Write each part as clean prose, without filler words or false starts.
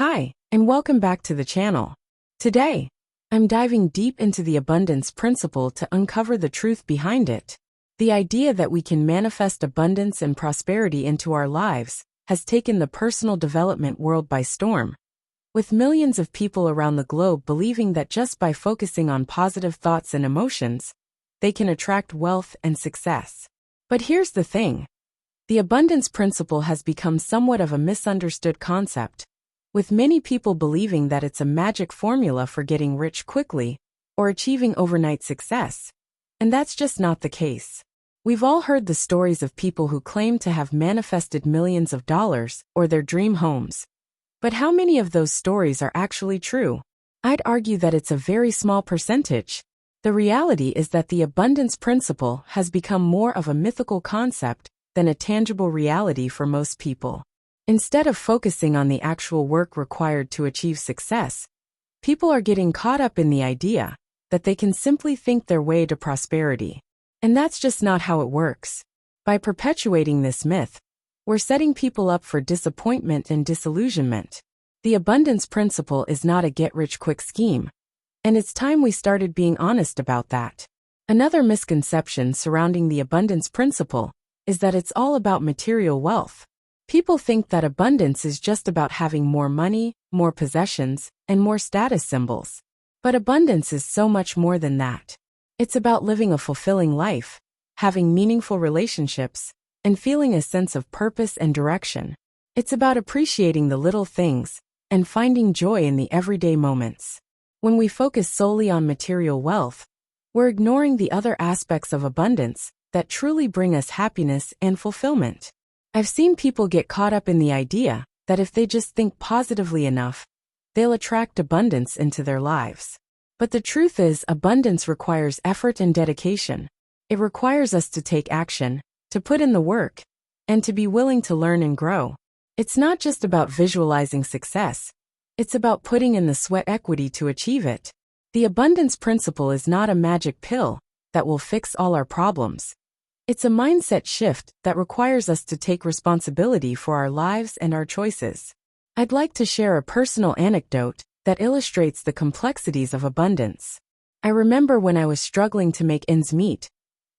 Hi, and welcome back to the channel. Today, I'm diving deep into the abundance principle to uncover the truth behind it. The idea that we can manifest abundance and prosperity into our lives has taken the personal development world by storm, with millions of people around the globe believing that just by focusing on positive thoughts and emotions, they can attract wealth and success. But here's the thing. The abundance principle has become somewhat of a misunderstood concept, with many people believing that it's a magic formula for getting rich quickly or achieving overnight success. And that's just not the case. We've all heard the stories of people who claim to have manifested millions of dollars or their dream homes. But how many of those stories are actually true? I'd argue that it's a very small percentage. The reality is that the abundance principle has become more of a mythical concept than a tangible reality for most people. Instead of focusing on the actual work required to achieve success, people are getting caught up in the idea that they can simply think their way to prosperity. And that's just not how it works. By perpetuating this myth, we're setting people up for disappointment and disillusionment. The abundance principle is not a get-rich-quick scheme, and it's time we started being honest about that. Another misconception surrounding the abundance principle is that it's all about material wealth. People think that abundance is just about having more money, more possessions, and more status symbols. But abundance is so much more than that. It's about living a fulfilling life, having meaningful relationships, and feeling a sense of purpose and direction. It's about appreciating the little things and finding joy in the everyday moments. When we focus solely on material wealth, we're ignoring the other aspects of abundance that truly bring us happiness and fulfillment. I've seen people get caught up in the idea that if they just think positively enough, they'll attract abundance into their lives. But the truth is, abundance requires effort and dedication. It requires us to take action, to put in the work, and to be willing to learn and grow. It's not just about visualizing success. It's about putting in the sweat equity to achieve it. The abundance principle is not a magic pill that will fix all our problems. It's a mindset shift that requires us to take responsibility for our lives and our choices. I'd like to share a personal anecdote that illustrates the complexities of abundance. I remember when I was struggling to make ends meet,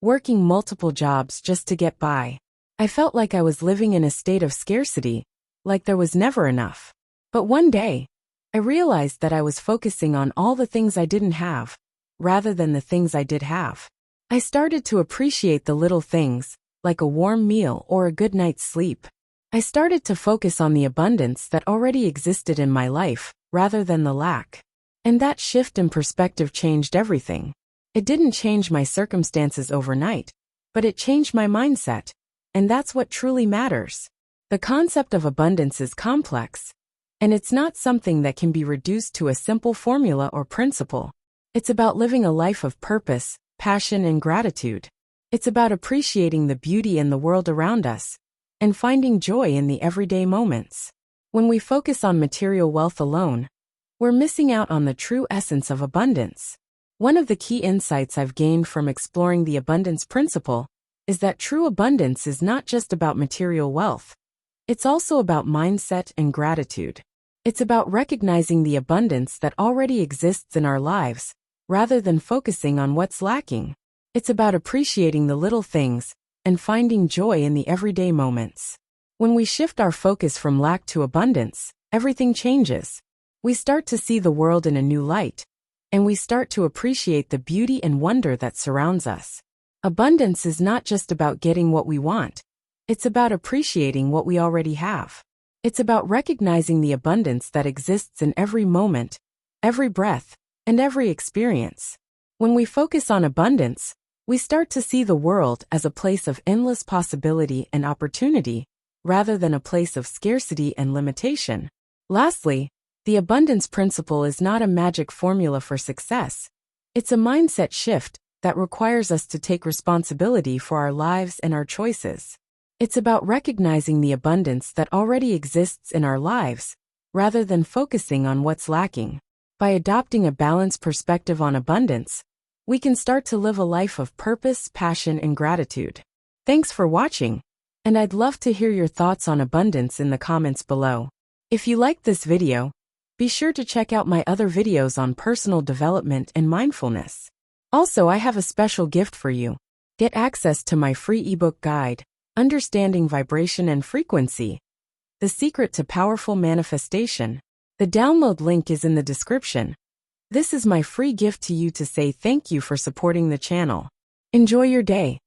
working multiple jobs just to get by. I felt like I was living in a state of scarcity, like there was never enough. But one day, I realized that I was focusing on all the things I didn't have, rather than the things I did have. I started to appreciate the little things, like a warm meal or a good night's sleep. I started to focus on the abundance that already existed in my life, rather than the lack. And that shift in perspective changed everything. It didn't change my circumstances overnight, but it changed my mindset, and that's what truly matters. The concept of abundance is complex, and it's not something that can be reduced to a simple formula or principle. It's about living a life of purpose, passion, and gratitude. It's about appreciating the beauty in the world around us and finding joy in the everyday moments. When we focus on material wealth alone, we're missing out on the true essence of abundance. One of the key insights I've gained from exploring the abundance principle is that true abundance is not just about material wealth. It's also about mindset and gratitude. It's about recognizing the abundance that already exists in our lives, rather than focusing on what's lacking. It's about appreciating the little things and finding joy in the everyday moments. When we shift our focus from lack to abundance, everything changes. We start to see the world in a new light, and we start to appreciate the beauty and wonder that surrounds us. Abundance is not just about getting what we want. It's about appreciating what we already have. It's about recognizing the abundance that exists in every moment, every breath, and every experience. When we focus on abundance, we start to see the world as a place of endless possibility and opportunity, rather than a place of scarcity and limitation. Lastly, the abundance principle is not a magic formula for success. It's a mindset shift that requires us to take responsibility for our lives and our choices. It's about recognizing the abundance that already exists in our lives, rather than focusing on what's lacking. By adopting a balanced perspective on abundance, we can start to live a life of purpose, passion, and gratitude. Thanks for watching, and I'd love to hear your thoughts on abundance in the comments below. If you liked this video, be sure to check out my other videos on personal development and mindfulness. Also, I have a special gift for you. Get access to my free ebook guide, Understanding Vibration and Frequency, The Secret to Powerful Manifestation. The download link is in the description. This is my free gift to you to say thank you for supporting the channel. Enjoy your day.